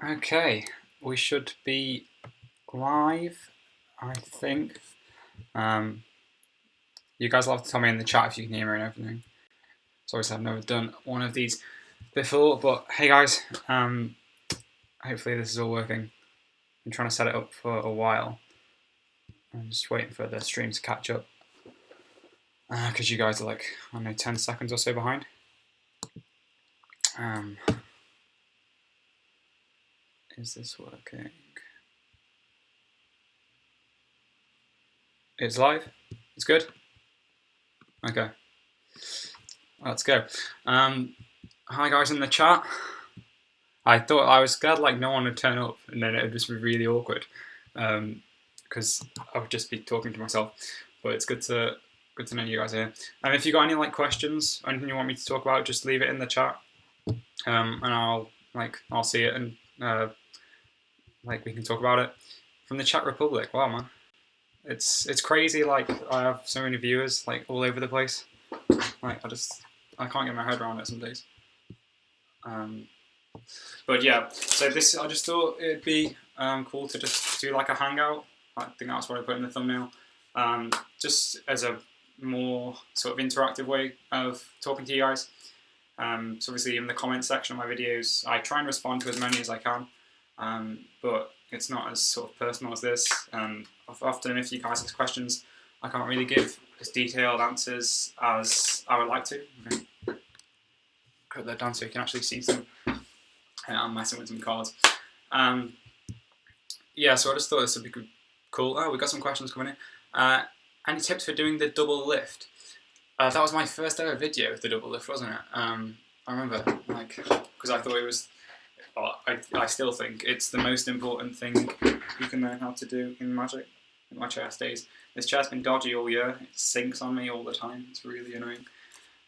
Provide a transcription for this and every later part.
Okay, we should be live, I think. You guys will have to tell me in the chat if you can hear me and everything. So obviously I've never done one of these before, but hey guys, hopefully this is all working. I've been trying to set it up for a while. I'm just waiting for the stream to catch up. Because you guys are like, I don't know, 10 seconds or so behind. Is this working? It's live? It's good? Okay. Let's go. Hi guys in the chat. I thought I was scared like no one would turn up and then it would just be really awkward because I would just be talking to myself. But it's good to know you guys are here. And if you got any like questions or anything you want me to talk about, just leave it in the chat, and I'll see it and we can talk about it from the chat republic. Wow, man, it's crazy. Like I have so many viewers like all over the place. Like I can't get my head around it some days. But yeah, so I just thought it'd be cool to just do like a hangout. I think that's what I put in the thumbnail. Just as a more sort of interactive way of talking to you guys. So obviously in the comment section of my videos, I try and respond to as many as I can. But it's not as sort of personal as this. Often if you guys ask questions, I can't really give as detailed answers as I would like to. Okay. Put that down so you can actually see some. I'm messing with some cards. Yeah, so I just thought this would be cool. Oh, we got some questions coming in. Any tips for doing the double lift? That was my first ever video of the double lift, wasn't it? I remember, like, because I thought it was. Well, I still think it's the most important thing you can learn how to do in Magic. My chair stays. This chair's been dodgy all year. It sinks on me all the time. It's really annoying.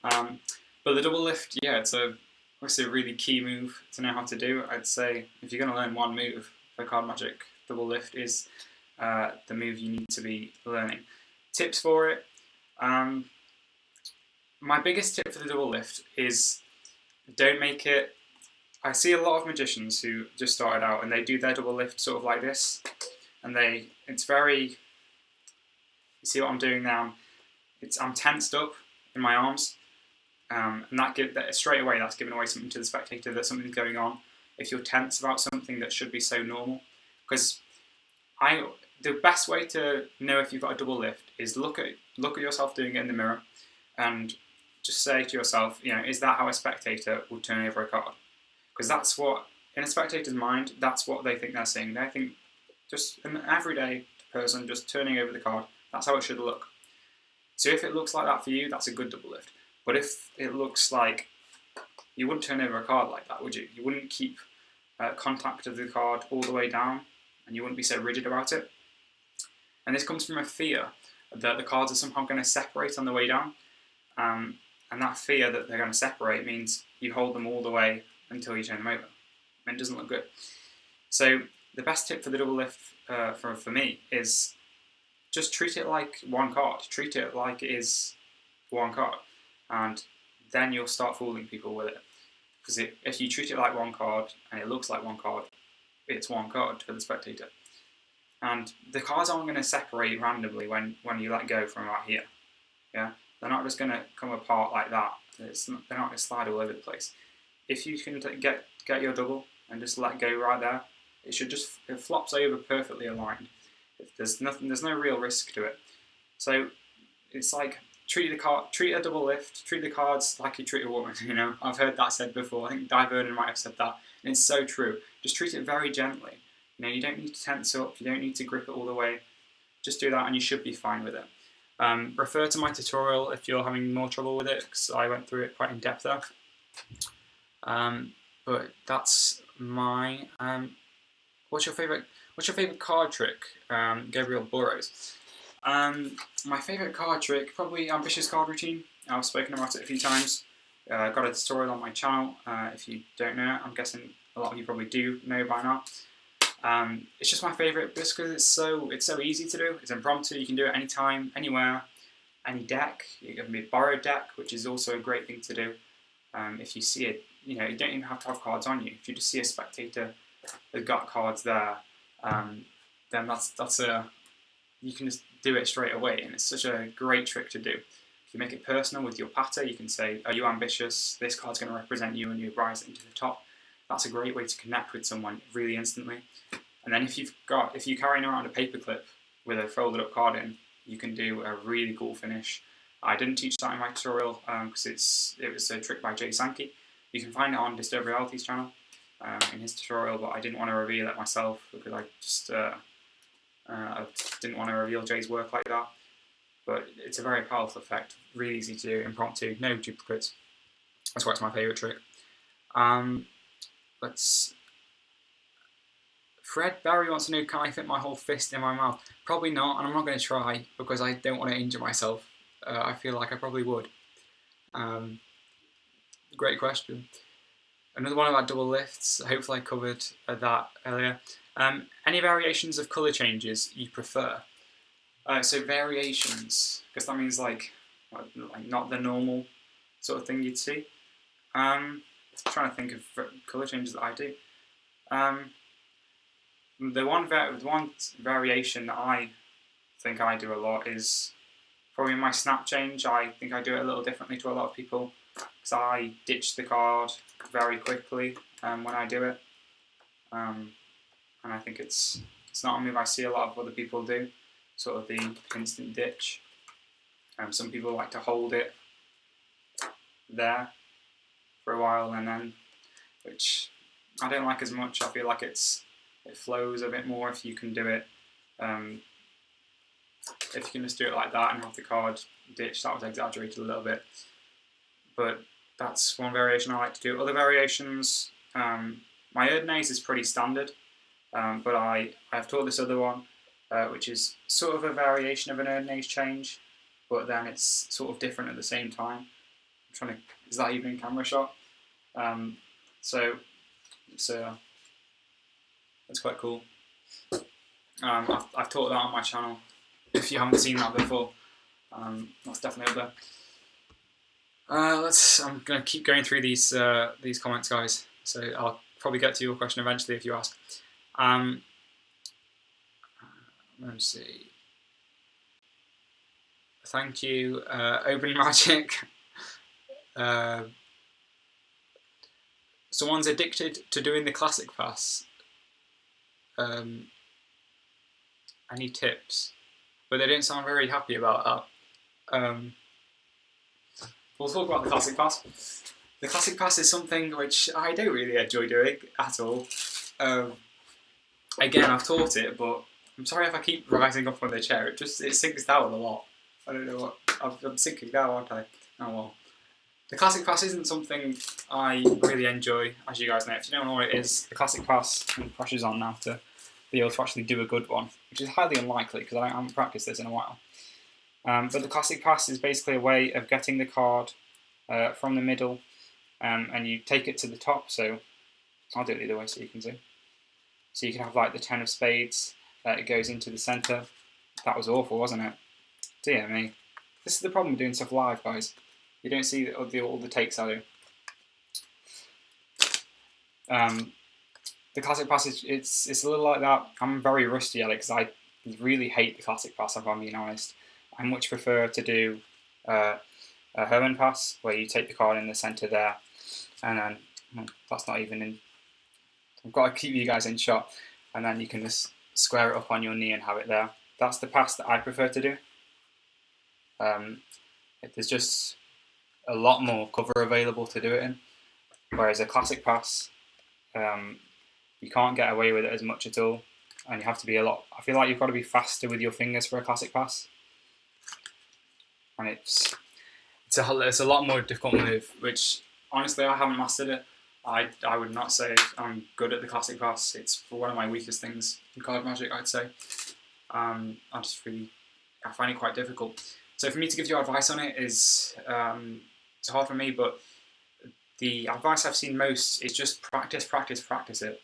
But the double lift, yeah, it's obviously a really key move to know how to do. I'd say if you're going to learn one move for card magic, double lift is the move you need to be learning. Tips for it. My biggest tip for the double lift is don't make it. I see a lot of magicians who just started out and they do their double lift sort of like this, and it's very. You see what I'm doing now? I'm tensed up in my arms. And that straight away, that's giving away something to the spectator that something's going on. If you're tense about something that should be so normal, because the best way to know if you've got a double lift is look at yourself doing it in the mirror, and just say to yourself, is that how a spectator would turn over a card? Because that's what in a spectator's mind, that's what they think they're seeing. They think just an everyday person just turning over the card. That's how it should look. So if it looks like that for you, that's a good double lift. But if it looks like you wouldn't turn over a card like that, would you? You wouldn't keep contact of the card all the way down, and you wouldn't be so rigid about it. And this comes from a fear that the cards are somehow going to separate on the way down. And that fear that they're going to separate means you hold them all the way until you turn them over. And it doesn't look good. So the best tip for the double lift for me is just treat it like one card. Treat it like it is one card. And then you'll start fooling people with it. Because if you treat it like one card and it looks like one card, it's one card for the spectator. And the cards aren't going to separate randomly when you let go from right here. Yeah, they're not just going to come apart like that. They're not going to slide all over the place. If you can get your double and just let go right there, it flops over perfectly aligned. There's no real risk to it. So it's like treat a double lift, treat the cards like you treat a woman. I've heard that said before. I think Di Vernon might have said that, and it's so true. Just treat it very gently. You don't need to tense up. You don't need to grip it all the way. Just do that, and you should be fine with it. Refer to my tutorial if you're having more trouble with it, because I went through it quite in depth there. But that's my. What's your favorite card trick? Gabriel Burrows. My favourite card trick, probably Ambitious Card Routine. I've spoken about it a few times. I've got a tutorial on my channel. If you don't know it, I'm guessing a lot of you probably do know by now. It's just my favourite just because it's so easy to do. It's impromptu. You can do it anytime, anywhere, any deck. You can be a borrowed deck, which is also a great thing to do. If you see it, you don't even have to have cards on you. If you just see a spectator they've got cards there, then that's a you can just do it straight away, and it's such a great trick to do. If you make it personal with your patter, you can say, "Are you ambitious? This card's going to represent you, and you rise it into the top." That's a great way to connect with someone really instantly. And then if you're carrying around a paperclip with a folded up card in, you can do a really cool finish. I didn't teach that in my tutorial because it was a trick by Jay Sankey. You can find it on Disturb Reality's channel in his tutorial, but I didn't want to reveal it myself because I didn't want to reveal Jay's work like that. But it's a very powerful effect, really easy to do, impromptu, no duplicates. That's why it's my favourite trick. Fred Barry wants to know, can I fit my whole fist in my mouth? Probably not, and I'm not going to try because I don't want to injure myself. I feel like I probably would. Great question. Another one about double lifts. Hopefully I covered that earlier. Any variations of colour changes you prefer? So variations, because that means like not the normal sort of thing you'd see. I'm trying to think of colour changes that I do. The one variation that I think I do a lot is probably my snap change. I think I do it a little differently to a lot of people because I ditch the card very quickly when I do it, and I think it's not a move I see a lot of other people do, sort of the instant ditch. Some people like to hold it there for a while and then, which I don't like as much. I feel like it flows a bit more if you can do it. If you can just do it like that and have the card ditch, that was exaggerated a little bit. But that's one variation I like to do. Other variations, my Erdnase is pretty standard, but I've taught this other one, which is sort of a variation of an Erdnase change, but then it's sort of different at the same time. Is that even camera shot? So that's quite cool. I've taught that on my channel. If you haven't seen that before, that's definitely up there. I'm going to keep going through these comments, guys. So I'll probably get to your question eventually if you ask. Let's see. Thank you, Open Magic. Someone's addicted to doing the classic pass. Any tips? But they don't sound very happy about that. We'll talk about the classic pass. The classic pass is something which I don't really enjoy doing at all. Again, I've taught it, but I'm sorry if I keep rising up on the chair. It sinks down a lot. I don't know what. I'm sinking down, aren't I? Oh well. The classic pass isn't something I really enjoy, as you guys know. If you don't know what it is, the classic pass, and the pressure's on now to be able to actually do a good one, which is highly unlikely because I haven't practiced this in a while. But the classic pass is basically a way of getting the card from the middle, and you take it to the top. So I'll do it the other way so you can see. So you can have like the 10 of spades. It goes into the centre. That was awful, wasn't it? Dear me. This is the problem with doing stuff live, guys. You don't see all the takes I do. The classic pass it's a little like that. I'm very rusty at it because I really hate the classic pass, if I'm being honest. I much prefer to do a Herman pass, where you take the card in the centre there, and then that's not even in. I've got to keep you guys in shot, and then you can just square it up on your knee and have it there. That's the pass that I prefer to do. There's just a lot more cover available to do it in, whereas a classic pass, you can't get away with it as much at all, and you have to be I feel like you've got to be faster with your fingers for a classic pass, and it's a lot more difficult move, which honestly I haven't mastered it. I would not say I'm good at the classic pass. It's one of my weakest things in card magic, I'd say. I find it quite difficult. So for me to give you advice on it is it's hard for me, but the advice I've seen most is just practice it.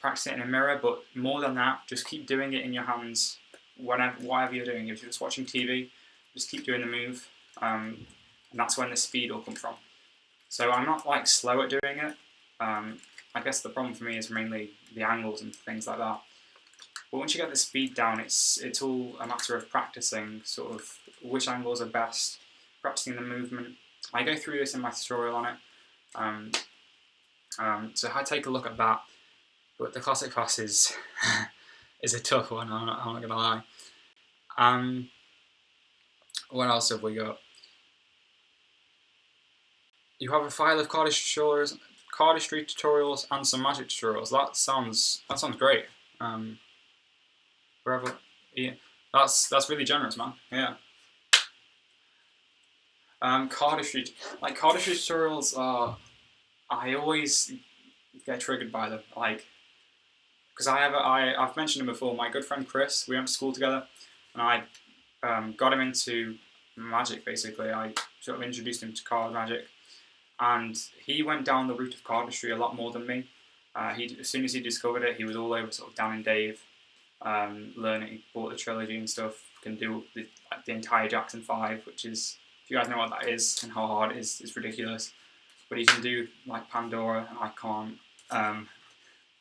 Practice it in a mirror, but more than that, just keep doing it in your hands, whatever you're doing. If you're just watching TV, just keep doing the move, and that's when the speed will come from. So I'm not like slow at doing it, I guess the problem for me is mainly the angles and things like that. But once you get the speed down, it's all a matter of practicing sort of which angles are best, practicing the movement. I go through this in my tutorial on it. So I take a look at that. But the classic pass is is a tough one. I'm not gonna lie. What else have we got? You have a file of cardistry tutorials and some magic tutorials. That sounds great. Wherever, yeah, that's really generous, man. Yeah. Cardistry tutorials are. I always get triggered by them, like, because I've mentioned him before. My good friend Chris, we went to school together, and I got him into magic. Basically, I sort of introduced him to card magic, and he went down the route of cardistry a lot more than me. As soon as he discovered it, he was all over sort of Dan and Dave, learning. He bought the trilogy and stuff. Can do the entire Jackson 5, which is, if you guys know what that is and how hard it is, it's ridiculous. But he can do like Pandora, and I can't.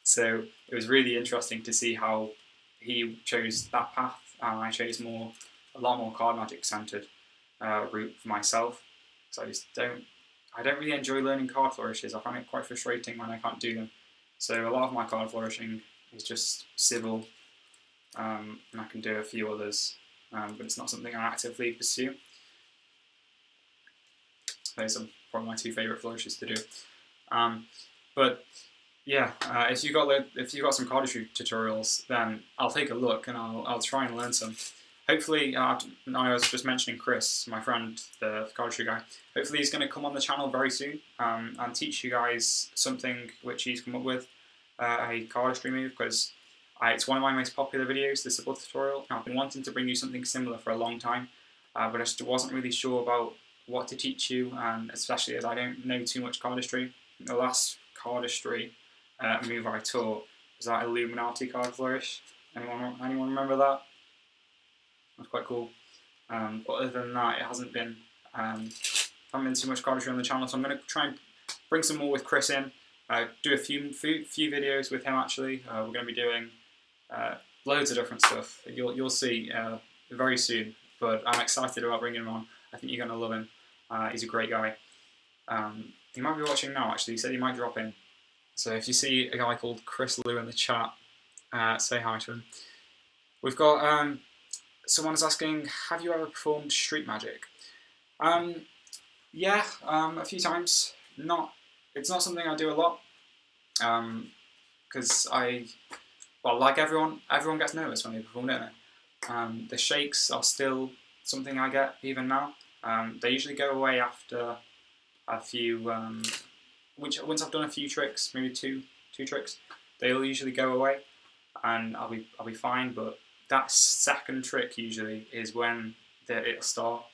So it was really interesting to see how he chose that path, and I chose a lot more card magic centered route for myself. So I don't really enjoy learning card flourishes. I find it quite frustrating when I can't do them. So a lot of my card flourishing is just civil, and I can do a few others, but it's not something I actively pursue. Those are probably my two favourite flourishes to do. But yeah, if you got some cardistry tutorials, then I'll take a look and I'll try and learn some. Hopefully, I was just mentioning Chris, my friend, the cardistry guy. Hopefully, he's going to come on the channel very soon and teach you guys something which he's come up with, a cardistry move, because it's one of my most popular videos, the support tutorial. I've been wanting to bring you something similar for a long time, but I just wasn't really sure about what to teach you, and especially as I don't know too much cardistry. The last cardistry move I taught was that Illuminati card flourish. Anyone remember that? That's quite cool. But other than that, it hasn't been too much cardistry on the channel, so I'm going to try and bring some more with Chris in. Do a few videos with him actually. We're going to be doing loads of different stuff. You'll see very soon. But I'm excited about bringing him on. I think you're going to love him. He's a great guy. He might be watching now actually. He said he might drop in. So if you see a guy called Chris Lou in the chat, say hi to him. We've got someone is asking, have you ever performed street magic? Yeah, a few times. It's not something I do a lot, because like everyone gets nervous when they perform, don't they? The shakes are still something I get even now. They usually go away after a few, once I've done a few tricks, maybe two tricks, they'll usually go away, and I'll be fine. But that second trick usually is when it'll start.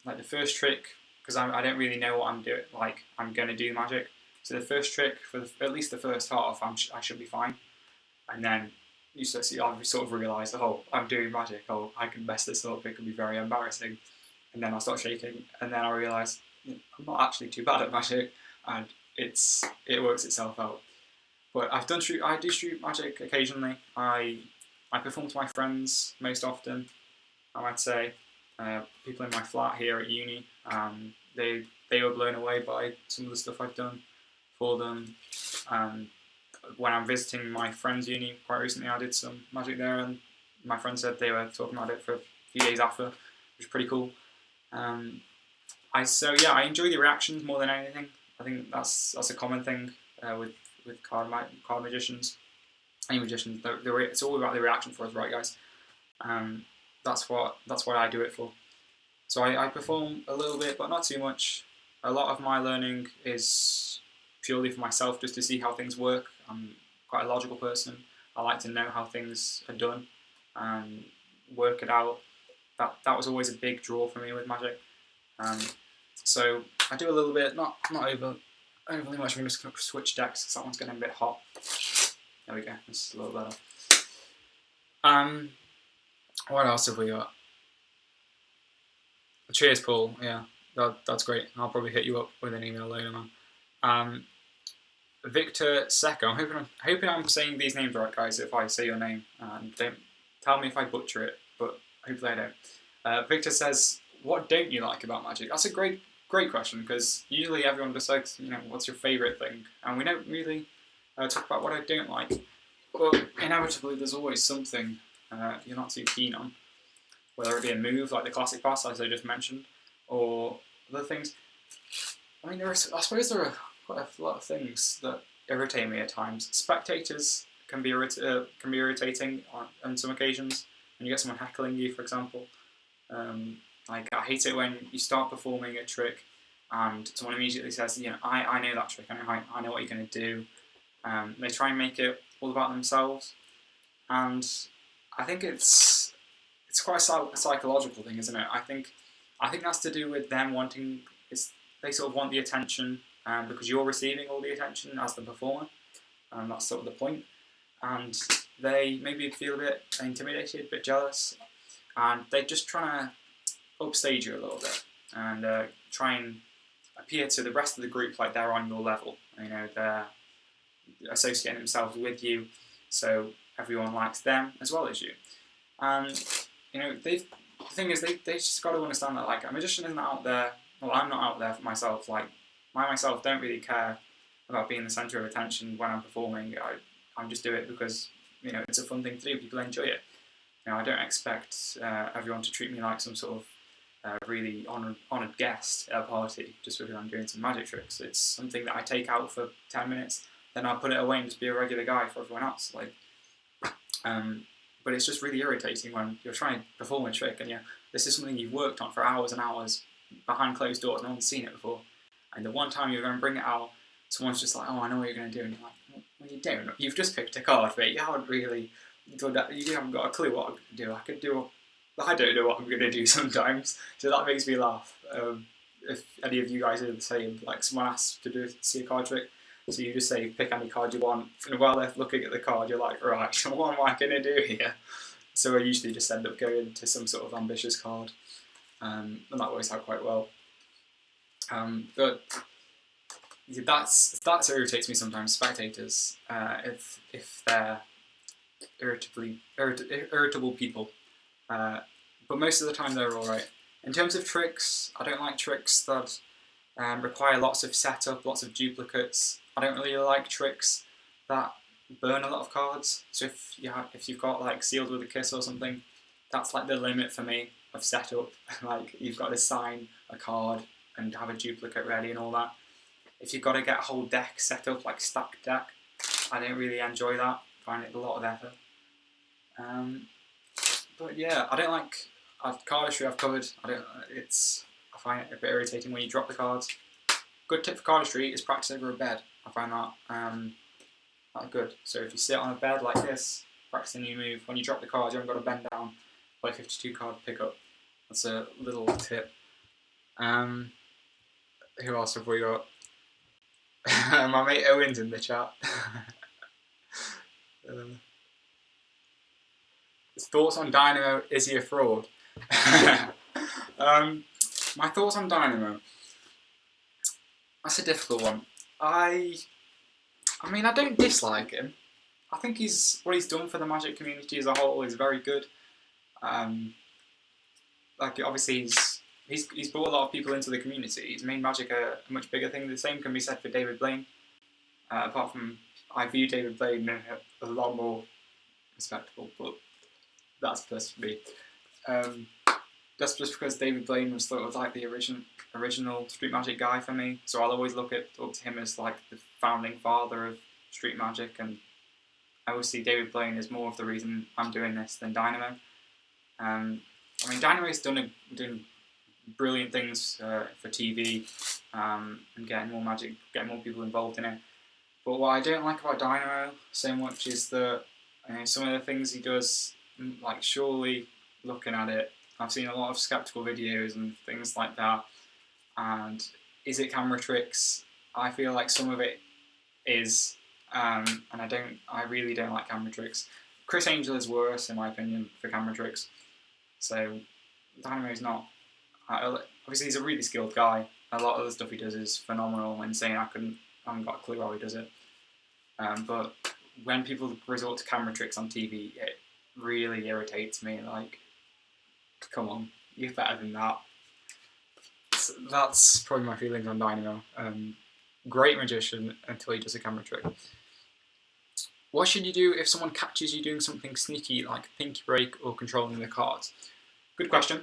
Like the first trick, because I don't really know what I'm doing. Like I'm going to do magic, so the first trick for at least the first half, I should be fine, and then you sort of realise, oh, I'm doing magic. Oh, I can mess this up. It can be very embarrassing, and then I start shaking, and then I realise I'm not actually too bad at magic, and it works itself out. But I do street magic occasionally. I perform to my friends most often, I might say. People in my flat here at uni, they were blown away by some of the stuff I've done for them. When I'm visiting my friend's uni quite recently, I did some magic there, and my friend said they were talking about it for a few days after, which was pretty cool. I enjoy the reactions more than anything. I think that's a common thing with card magicians, any magicians. It's all about the reaction for us, right, guys? That's what I do it for. So I perform a little bit, but not too much. A lot of my learning is purely for myself, just to see how things work. I'm quite a logical person. I like to know how things are done and work it out. That was always a big draw for me with magic. So I do a little bit, not overly much. I'm just going to switch decks because that one's getting a bit hot. There we go. This is a little better. What else have we got? Cheers, Paul. Yeah, that's great. I'll probably hit you up with an email later, man. Victor Secco. Hoping I'm saying these names right, guys. If I say your name, don't tell me if I butcher it, but hopefully I don't. Victor says, "What don't you like about magic?" That's a great question, because usually everyone just says, what's your favourite thing, and we don't really talk about what I don't like. But inevitably, there's always something you're not too keen on, whether it be a move like the classic pass, as I just mentioned, or other things. I mean, I suppose there are quite a lot of things that irritate me at times. Spectators can be irritating on some occasions. When you get someone heckling you, for example. Like, I hate it when you start performing a trick and someone immediately says, I know that trick, I know what you're going to do. They try and make it all about themselves, and I think it's quite a psychological thing, isn't it? I think that's to do with them wanting. They sort of want the attention, because you're receiving all the attention as the performer, and that's sort of the point. And they maybe feel a bit intimidated, a bit jealous, and they're just trying to upstage you a little bit and try and appear to the rest of the group like they're on your level. They're associating themselves with you, so everyone likes them as well as you. And the thing is, they just got to understand that, like, a magician isn't out there. Well, I'm not out there for myself. Like, I myself don't really care about being the centre of attention when I'm performing. I just do it because it's a fun thing to do. People enjoy it. I don't expect everyone to treat me like some sort of really honoured guest at a party just because I'm doing some magic tricks. It's something that I take out for 10 minutes, then I'll put it away and just be a regular guy for everyone else. But it's just really irritating when you're trying to perform a trick and this is something you've worked on for hours and hours behind closed doors, no one's seen it before, and the one time you're going to bring it out, someone's just like, oh, I know what you're going to do, and you're like, well, you don't. You've just picked a card, but you haven't really done that. You haven't got a clue what I'm going to do. I don't know what I'm going to do sometimes, so that makes me laugh. If any of you guys are the same, like someone asks to see a card trick, so you just say pick any card you want, and while they're looking at the card, you're like, right, what am I going to do here? So I usually just end up going to some sort of ambitious card, and that works out quite well. But that irritates me sometimes. Spectators, if they're irritable people, but most of the time they're all right. In terms of tricks, I don't like tricks that require lots of setup, lots of duplicates. I don't really like tricks that burn a lot of cards. So if you've got like Sealed with a Kiss or something, that's like the limit for me of setup. Like, you've got to sign a card and have a duplicate ready and all that. If you've got to get a whole deck set up, like stacked deck, I don't really enjoy that. I find it a lot of effort. But yeah, I don't like cardistry. I've covered. I find it a bit irritating when you drop the cards. Good tip for cardistry is practice over a bed. I find that good. So if you sit on a bed like this, practice a new move. When you drop the cards, you haven't got to bend down. Play 52 card pickup. That's a little tip. Who else have we got? My mate Owen's in the chat. His thoughts on Dynamo, is he a fraud? My thoughts on Dynamo. That's a difficult one. I mean, I don't dislike him. I think what he's done for the Magic community as a whole is very good. Like, obviously he's brought a lot of people into the community. He's made Magic a much bigger thing. The same can be said for David Blaine. Apart from, I view David Blaine a lot more respectable, but that's just me. That's just because David Blaine was sort of like the original Street Magic guy for me. So I'll always look to him as like the founding father of Street Magic, and I always see David Blaine as more of the reason I'm doing this than Dynamo. I mean, Dynamo's doing brilliant things for TV and getting more Magic, getting more people involved in it. But what I don't like about Dynamo so much is that some of the things he does, like, surely looking at it, I've seen a lot of skeptical videos and things like that. And is it camera tricks? I feel like some of it is, and I really don't like camera tricks. Chris Angel is worse, in my opinion, for camera tricks. So Dynamo's not. Obviously, he's a really skilled guy. A lot of the stuff he does is phenomenal, insane. I haven't got a clue how he does it. But when people resort to camera tricks on TV, it really irritates me. Like, come on, you're better than that. So that's probably my feelings on Dynamo. Great magician until he does a camera trick. What should you do if someone catches you doing something sneaky like pinky break or controlling the cards? Good question.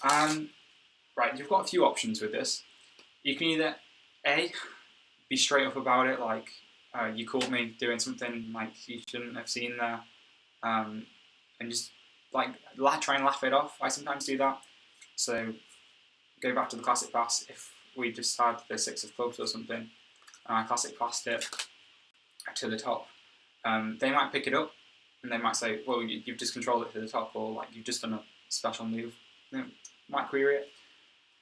Right, you've got a few options with this. You can either A, be straight up about it, like you caught me doing something like you shouldn't have seen there, and just like try and laugh it off. I sometimes do that. So go back to the classic pass. If we just had the 6 of clubs or something, and I classic passed it to the top, they might pick it up and they might say, well, you've just controlled it to the top, or like you've just done a special move. They might query it.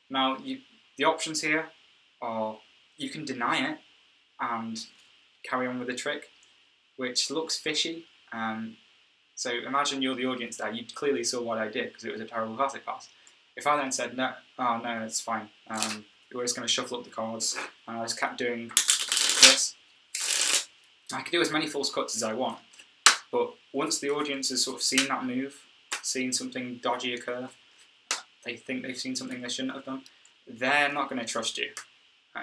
Now, the options here are you can deny it and carry on with the trick, which looks fishy. So imagine you're the audience there. You clearly saw what I did because it was a terrible classic pass. If I then said, no, oh no, it's fine, we're just going to shuffle up the cards, and I just kept doing this, I can do as many false cuts as I want. But once the audience has sort of seen that move, seen something dodgy occur, they think they've seen something they shouldn't have done, they're not going to trust you.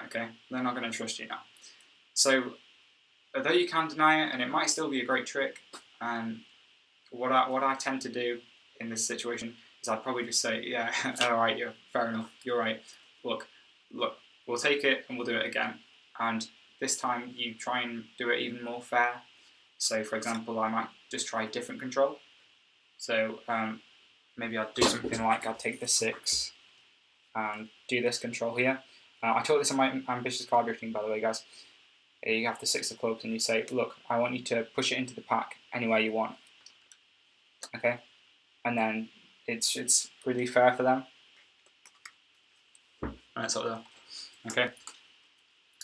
Okay? They're not going to trust you now. So, although you can deny it, and it might still be a great trick, what I tend to do in this situation is I'd probably just say, yeah, alright, yeah, fair enough, you're right. Look, we'll take it and we'll do it again. And this time you try and do it even more fair. So, for example, I might just try different control. So, maybe I'd do something like I'd take the 6 and do this control here. I taught this on my ambitious card drifting, by the way, guys. You have the 6 of clubs and you say, look, I want you to push it into the pack anywhere you want. Okay? And then it's really fair for them. And it's up there. Okay?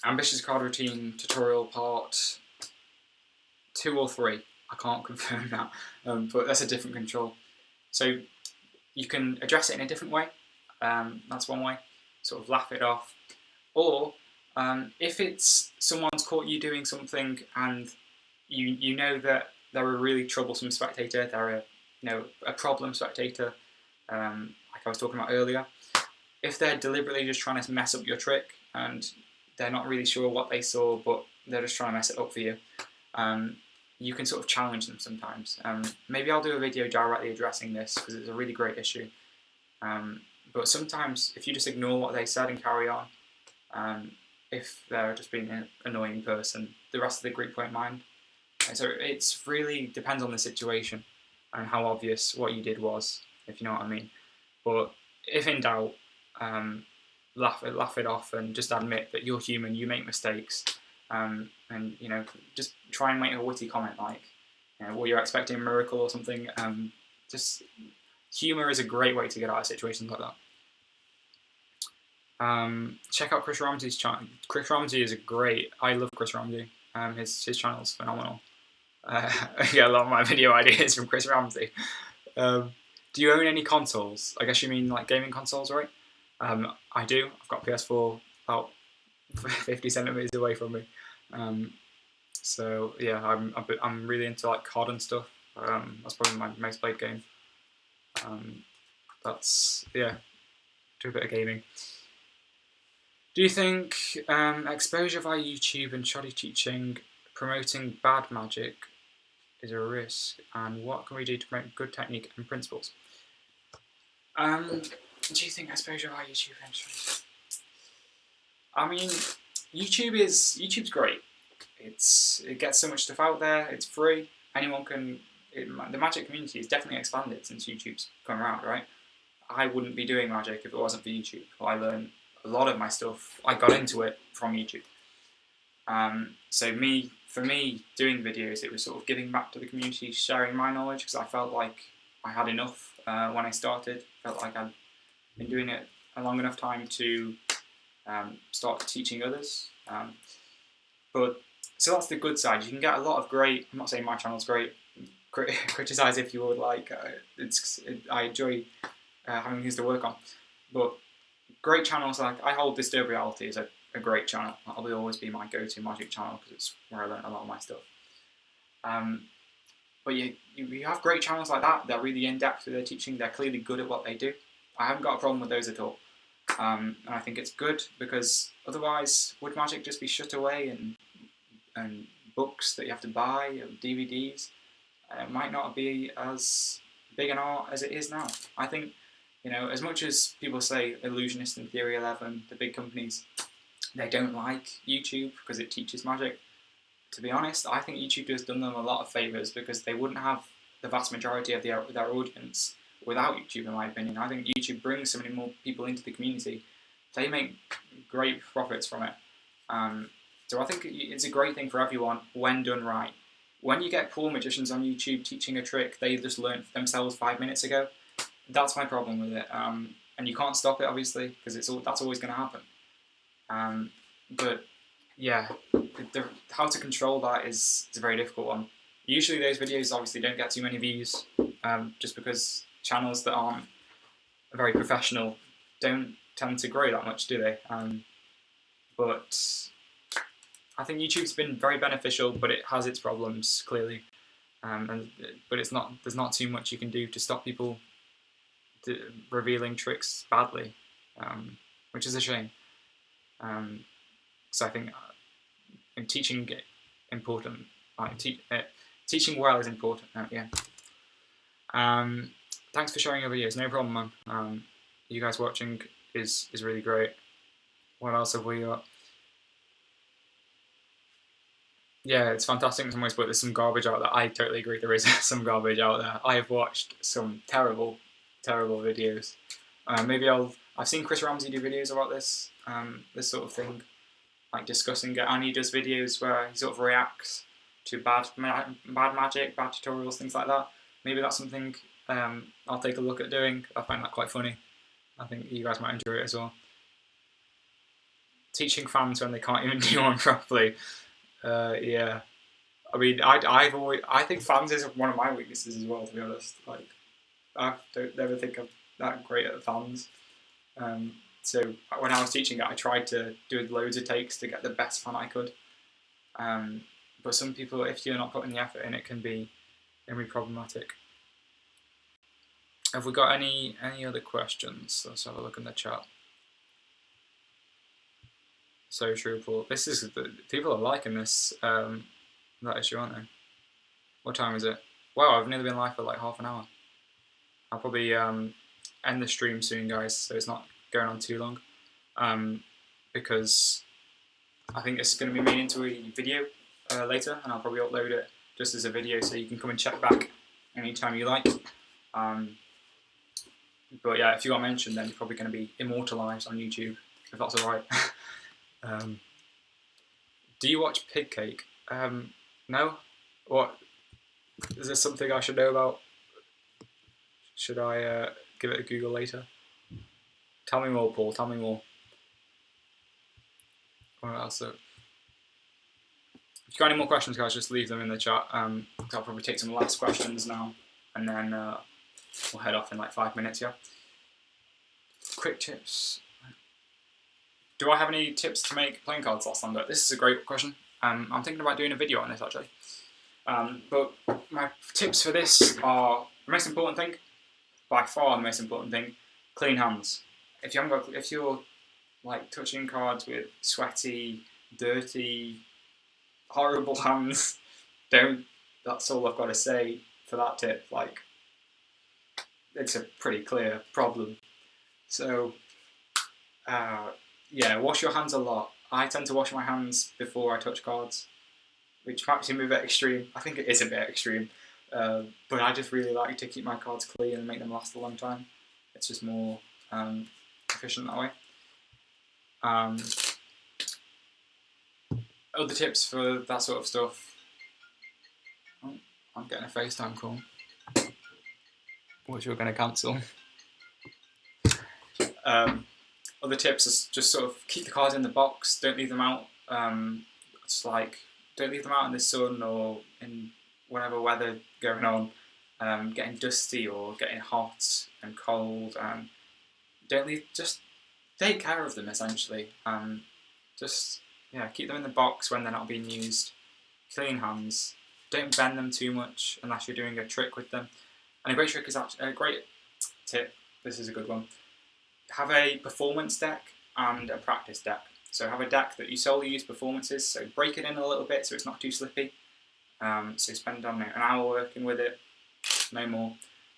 Ambitious card routine tutorial part 2 or 3. I can't confirm that. But that's a different control. So you can address it in a different way. That's one way. Sort of laugh it off. Or if it's someone's caught you doing something and you know that they're a really troublesome spectator, they're a problem spectator, like I was talking about earlier. If they're deliberately just trying to mess up your trick and they're not really sure what they saw, but they're just trying to mess it up for you, you can sort of challenge them sometimes. Maybe I'll do a video directly addressing this because it's a really great issue. But sometimes if you just ignore what they said and carry on, if they're just being an annoying person, the rest of the group won't mind. So it's really depends on the situation and how obvious what you did was, if you know what I mean. But if in doubt, laugh it off and just admit that you're human, you make mistakes, and just try and make a witty comment like, well, you're expecting a miracle or something. Just humour is a great way to get out of situations like that. Check out Chris Ramsey's channel. Chris Ramsey is I love Chris Ramsey. His channel's phenomenal. I get a lot of my video ideas from Chris Ramsey. Do you own any consoles? I guess you mean like gaming consoles, right? I do. I've got PS4 about 50 centimeters away from me. So yeah, I'm really into like COD and stuff. That's probably my most played game. Do a bit of gaming. Do you think exposure via YouTube and shoddy teaching promoting bad magic is a risk, and what can we do to promote good technique and principles? Do you think exposure via YouTube and shoddy? I mean, YouTube's great. It gets so much stuff out there. It's free. Anyone can. The magic community has definitely expanded since YouTube's come around, right? I wouldn't be doing magic if it wasn't for YouTube. I learned a lot of my stuff. I got into it from YouTube. So for me, doing videos, it was sort of giving back to the community, sharing my knowledge, because I felt like I had enough when I started. Felt like I'd been doing it a long enough time to start teaching others. So that's the good side. You can get a lot of great. I'm not saying my channel's great. Criticize if you would like. I enjoy having things to work on. But great channels like I hold Disturbed Reality as a a great channel. That'll always be my go-to magic channel because it's where I learn a lot of my stuff. But you have great channels like that. They're really in-depth with their teaching. They're clearly good at what they do. I haven't got a problem with those at all. And I think it's good because otherwise would magic just be shut away and books that you have to buy, or DVDs? It might not be as big an art as it is now. I think, as much as people say Illusionist and Theory 11, the big companies, they don't like YouTube because it teaches magic. To be honest, I think YouTube has done them a lot of favours because they wouldn't have the vast majority of their audience without YouTube, in my opinion. I think YouTube brings so many more people into the community. They make great profits from it. So I think it's a great thing for everyone when done right. When you get poor magicians on YouTube teaching a trick they just learned themselves 5 minutes ago, that's my problem with it. And you can't stop it, obviously, because that's always going to happen. But yeah, how to control that is a very difficult one. Usually those videos obviously don't get too many views, just because channels that aren't very professional don't tend to grow that much, do they? But I think YouTube's been very beneficial, but it has its problems, clearly. But there's not too much you can do to stop people revealing tricks badly, which is a shame. So I think teaching important, teaching well is important. Yeah. Thanks for sharing your videos. No problem, man. You guys watching is really great. What else have we got? Yeah, it's fantastic in some ways, but there's some garbage out there. I totally agree. There is some garbage out there. I have watched some terrible videos. I've seen Chris Ramsey do videos about this sort of thing, like discussing it, and he does videos where he sort of reacts to bad magic, bad tutorials, things like that. Maybe that's something I'll take a look at doing. I find that quite funny. I think you guys might enjoy it as well. Teaching fans when they can't even do one properly. Yeah. I mean, I think fans is one of my weaknesses as well, to be honest. Like, I don't never think I'm that great at fans. So when I was teaching it, I tried to do loads of takes to get the best fan I could. But some people, if you're not putting the effort in, it can be problematic. Have we got any other questions? Let's have a look in the chat. So true, Paul. People are liking this that issue, aren't they? What time is it? Wow, I've nearly been live for like half an hour. I'll probably end the stream soon, guys, so it's not going on too long. Because I think it's going to be made into a video later, and I'll probably upload it just as a video, so you can come and check back anytime you like. But yeah, if you got mentioned, then you're probably going to be immortalised on YouTube, if that's alright. Do you watch Pig Cake? No? What? Is there something I should know about? Should I give it a Google later? Tell me more, Paul, tell me more. What else? If you've got any more questions, guys, just leave them in the chat. I'll probably take some last questions now, and then we'll head off in like 5 minutes, yeah? Quick tips. Do I have any tips to make playing cards last longer? This is a great question. I'm thinking about doing a video on this, actually. But my tips for this are the most important thing, by far the most important thing, clean hands. If you're like touching cards with sweaty, dirty, horrible hands, that's all I've got to say for that tip. Like, it's a pretty clear problem. So, yeah, wash your hands a lot. I tend to wash my hands before I touch cards, which might seem a bit extreme. I think it is a bit extreme, but I just really like to keep my cards clean and make them last a long time. It's just more efficient that way. Other tips for that sort of stuff. Oh, I'm getting a FaceTime call, which we're going to cancel. Other tips is just sort of keep the cards in the box. Don't leave them out. It's like, don't leave them out in the sun or in whatever weather going on, getting dusty or getting hot and cold. Just take care of them, essentially. just keep them in the box when they're not being used. Clean hands. Don't bend them too much unless you're doing a trick with them. And a great trick is actually a great tip. This is a good one. Have a performance deck and a practice deck. So have a deck that you solely use performances. So break it in a little bit so it's not too slippy. So spend an hour working with it, no more,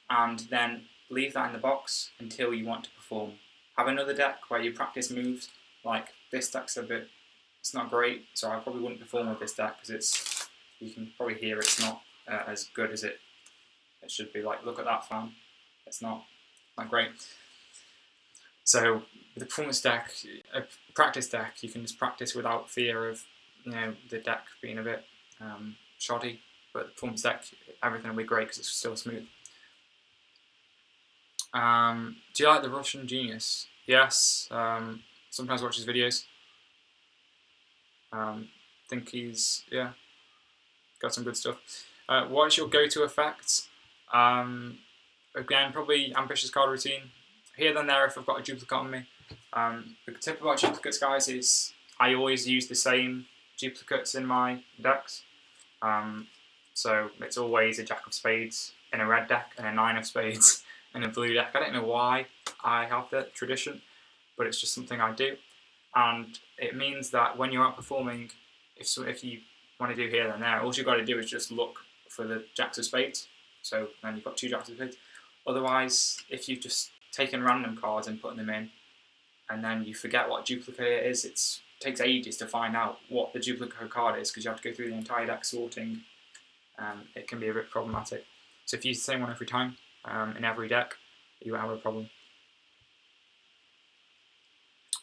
and then leave that in the box until you want to perform. Have another deck where you practice moves. Like this deck's it's not great, so I probably wouldn't perform with this deck because you can probably hear it's not as good as it should be. Like, look at that fan, it's not great. So with a performance deck, a practice deck, you can just practice without fear of the deck being a bit shoddy. But the performance deck, everything will be great because it's still smooth. Do you like the Russian genius? Yes. Sometimes watch his videos. Think he's got some good stuff. What's your go-to effect? Again, probably ambitious card routine. Here then there if I've got a duplicate on me. The tip about duplicates, guys, is I always use the same duplicates in my decks. So it's always a Jack of Spades in a red deck and a 9 of Spades in a blue deck. I don't know why I have that tradition, but it's just something I do. And it means that when you're outperforming, if you want to do here and there, all you've got to do is just look for the Jacks of Spades. So then you've got 2 Jacks of Spades. Otherwise, if you've just taken random cards and putting them in, and then you forget what duplicate it is, it takes ages to find out what the duplicate card is because you have to go through the entire deck sorting. It can be a bit problematic. So if you use the same one every time in every deck, you won't have a problem.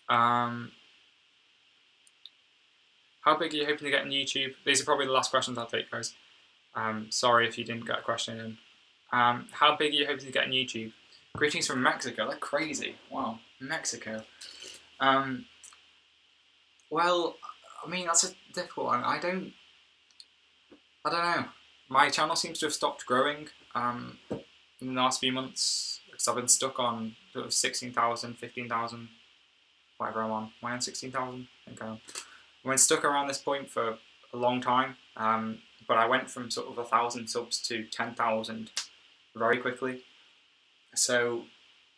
How big are you hoping to get in YouTube? These are probably the last questions I'll take, guys. Sorry if you didn't get a question in. How big are you hoping to get in YouTube? Greetings from Mexico. They're crazy. Wow, Mexico. Well, I mean, that's a difficult one. I don't know. My channel seems to have stopped growing in the last few months because I've been stuck on sort of 16,000, 15,000, whatever I'm on. Am I on 16,000? I think I am. I've been stuck around this point for a long time, but I went from sort of 1,000 subs to 10,000 very quickly. So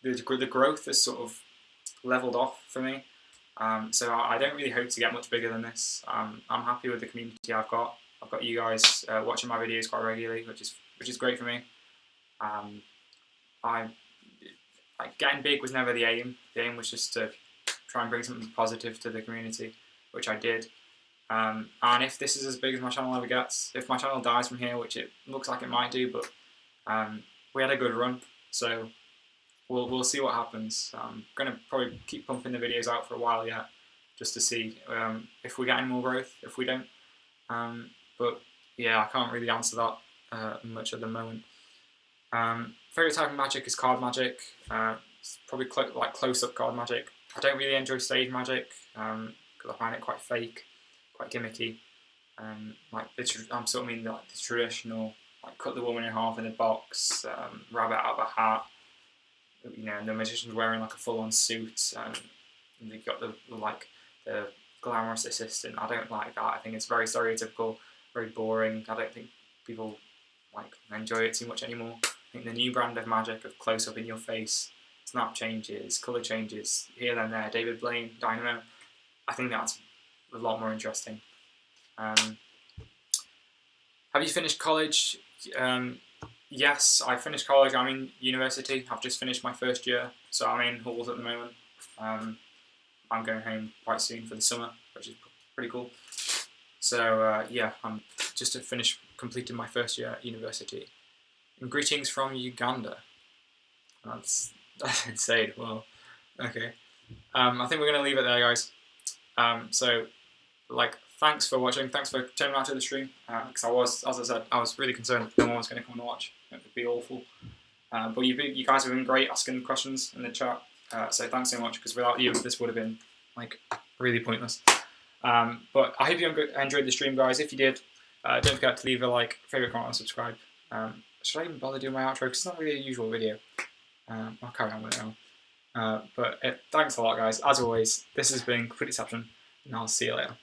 the growth has sort of leveled off for me. So I don't really hope to get much bigger than this. I'm happy with the community I've got. I've got you guys watching my videos quite regularly, which is great for me. Getting big was never the aim. The aim was just to try and bring something positive to the community, which I did. And if this is as big as my channel ever gets, if my channel dies from here, which it looks like it might do, but we had a good run, so we'll see what happens. I'm going to probably keep pumping the videos out for a while yet, just to see if we get any more growth, if we don't. But yeah, I can't really answer that much at the moment. Favourite type of magic is card magic. It's probably like close-up card magic. I don't really enjoy stage magic because I find it quite fake, quite gimmicky. I'm sort of mean like the traditional, like cut the woman in half in a box, rabbit out of a hat. And the magician's wearing like a full-on suit, and they've got the glamorous assistant. I don't like that. I think it's very stereotypical, very boring. I don't think people enjoy it too much anymore. I think the new brand of magic of close up in your face, snap changes, colour changes, here and there, David Blaine, Dynamo, I think that's a lot more interesting. Have you finished college? Yes, I finished college. I'm in university. I've just finished my first year, so I'm in halls at the moment. I'm going home quite soon for the summer, which is pretty cool. So yeah, I'm just completed my first year at university. And greetings from Uganda. That's insane. Well, okay. I think we're gonna leave it there, guys. So, thanks for watching. Thanks for turning out to the stream. Because as I said, I was really concerned no one was going to come and watch. It would be awful. But you guys have been great asking questions in the chat. So thanks so much. Because without you, this would have been really pointless. But I hope you enjoyed the stream, guys. If you did, don't forget to leave a favorite, comment, and subscribe. Should I even bother doing my outro? Because it's not really a usual video. I'll carry on with it now. But thanks a lot, guys. As always, this has been Complete Deception. and I'll see you later.